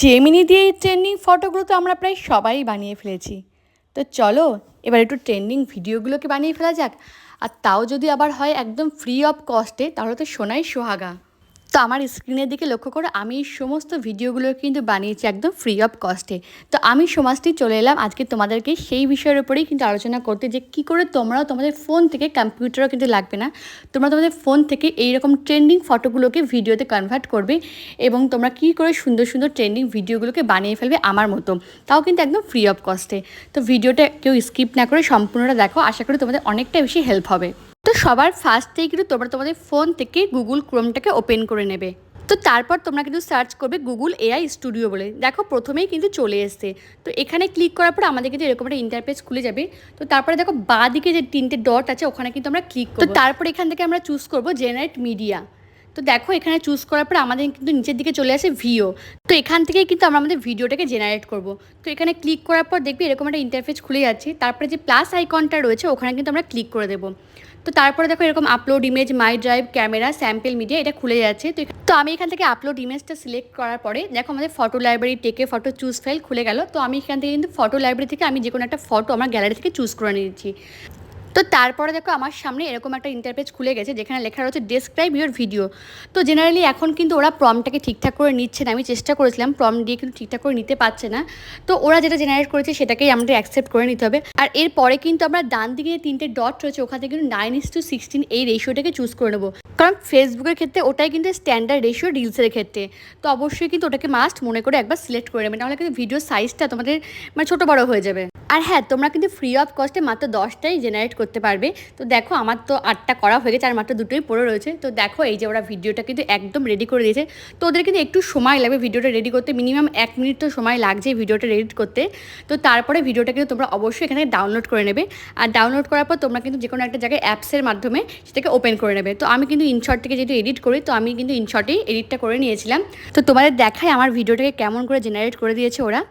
Gemini দিয়ে এই trending ফটোগুলো তো আমরা প্রায় সবাই বানিয়ে ফেলেছি। তো চলো এবার একটু ট্রেন্ডিং ভিডিওগুলোকে বানিয়ে ফেলা যাক। আর তাও যদি আবার হয় একদম ফ্রি অফ কস্টে, তাহলে তো সোনাই সোহাগা। তো আমার স্ক্রিনের দিকে লক্ষ্য করে আমি এই সমস্ত ভিডিওগুলো কিন্তু বানিয়েছি একদম ফ্রি অফ কস্টে। তো আমি সমাজটি চলে এলাম আজকে তোমাদেরকে সেই বিষয়ের উপরেই কিন্তু আলোচনা করতে, যে কী করে তোমরাও তোমাদের ফোন থেকে, কম্পিউটারও কিন্তু লাগবে না, তোমরা তোমাদের ফোন থেকে এইরকম ট্রেন্ডিং ফটোগুলোকে ভিডিওতে কনভার্ট করবে এবং তোমরা কী করে সুন্দর সুন্দর ট্রেন্ডিং ভিডিওগুলোকে বানিয়ে ফেলবে আমার মতো, তাও কিন্তু একদম ফ্রি অফ কস্টে। তো ভিডিওটা কেউ স্কিপ না করে সম্পূর্ণটা দেখো, আশা করি তোমাদের অনেকটা বেশি হেল্প হবে। তো সবার ফার্স্টেই কিন্তু তোমরা তোমাদের ফোন থেকে গুগল ক্রোমটাকে ওপেন করে নেবে। তো তারপর তোমরা কিন্তু সার্চ করবে গুগল এআই স্টুডিও বলে। দেখো প্রথমেই কিন্তু চলে এসছে। তো এখানে ক্লিক করার পর আমাদের কিন্তু এরকম একটা ইন্টারফেস খুলে যাবে। তো তারপরে দেখো বাঁ দিকে যে 3টে ডট আছে ওখানে কিন্তু আমরা ক্লিক করব। তো তারপর এখান থেকে আমরা চুজ করব জেনারেট মিডিয়া। তো দেখো এখানে চুজ করার পর আমাদের কিন্তু নিচের দিকে চলে আসে ভিও। তো এখান থেকেই কিন্তু আমরা আমাদের ভিডিওটাকে জেনারেট করব। তো এখানে ক্লিক করার পর দেখবি এরকম একটা ইন্টারফেস খুলে যাচ্ছে। তারপরে যে প্লাস আইকনটা রয়েছে ওখানে কিন্তু আমরা ক্লিক করে দেবো। তো তারপরে দেখো এরকম আপলোড ইমেজ, মাই ড্রাইভ, ক্যামেরা, স্যাম্পল মিডিয়া, এটা খুলে যাচ্ছে। তো আমি এখান থেকে আপলোড ইমেজটা সিলেক্ট করার পরে দেখো আমাদের ফটো লাইব্রেরি, টেকে ফটো চুজ ফাইল খুলে গেল। তো আমি এখান থেকে কিন্তু ফটো লাইব্রেরি থেকে আমি যে কোনো একটা ফটো আমার গ্যালারি থেকে চুজ করে নিয়েছি। তো তারপরে দেখো আমার সামনে এরকম একটা ইন্টারপেজ খুলে গেছে যেখানে লেখা রয়েছে ডেসক্রাইব ইউর ভিডিও। তো জেনারেলি এখন কিন্তু ওরা প্রমটাকে ঠিকঠাক করে নিচ্ছে না। আমি চেষ্টা করেছিলাম প্রম দিয়ে, কিন্তু ঠিকঠাক করে নিতে পারছে না। তো ওরা যেটা জেনারেট করেছে সেটাকেই আমাদের অ্যাকসেপ্ট করে নিতে হবে। আর এরপরে কিন্তু আমরা ডান দিকে 3টে ডট রয়েছে ওখান থেকে কিন্তু 9:16 এই রেশিওটাকে চুজ করে নেবো, কারণ ফেসবুকের ক্ষেত্রে ওটাই কিন্তু স্ট্যান্ডার্ড রেশিও রিলসের ক্ষেত্রে। তো অবশ্যই কিন্তু ওটাকে মাস্ট মনে করে একবার সিলেক্ট করে নেবে, নাহলে কিন্তু ভিডিও সাইজটা তোমাদের মানে ছোটো বড়ো হয়ে যাবে। আর হ্যাঁ, তোমরা কিন্তু ফ্রি অফ কস্টে মাত্র 10টাই জেনারেট করতে পারবে। তো দেখো আমার তো 8টা করা হয়ে গেছে আর মাত্র 2টোই পড়ে রয়েছে। তো দেখো এই যে ওরা ভিডিওটা কিন্তু একদম রেডি করে দিয়েছে। তো ওদের কিন্তু একটু সময় লাগবে ভিডিওটা রেডি করতে, মিনিমাম 1 মিনিট তো সময় লাগছে ভিডিওটা রেডি করতে। তো তারপরে ভিডিওটা কিন্তু তোমরা অবশ্যই এখানে ডাউনলোড করে নেবে। আর ডাউনলোড করার পর তোমরা কিন্তু যে কোনো একটা জায়গায় অ্যাপসের মাধ্যমে সেটাকে ওপেন করে নেবে। তো আমি কিন্তু ইনশট থেকে যেহেতু এডিট করি, তো আমি কিন্তু ইনশটেই এডিটটা করে নিয়েছিলাম। তো তোমাদের দেখায় আমার ভিডিওটাকে কেমন করে জেনারেট করে দিয়েছে ওরা।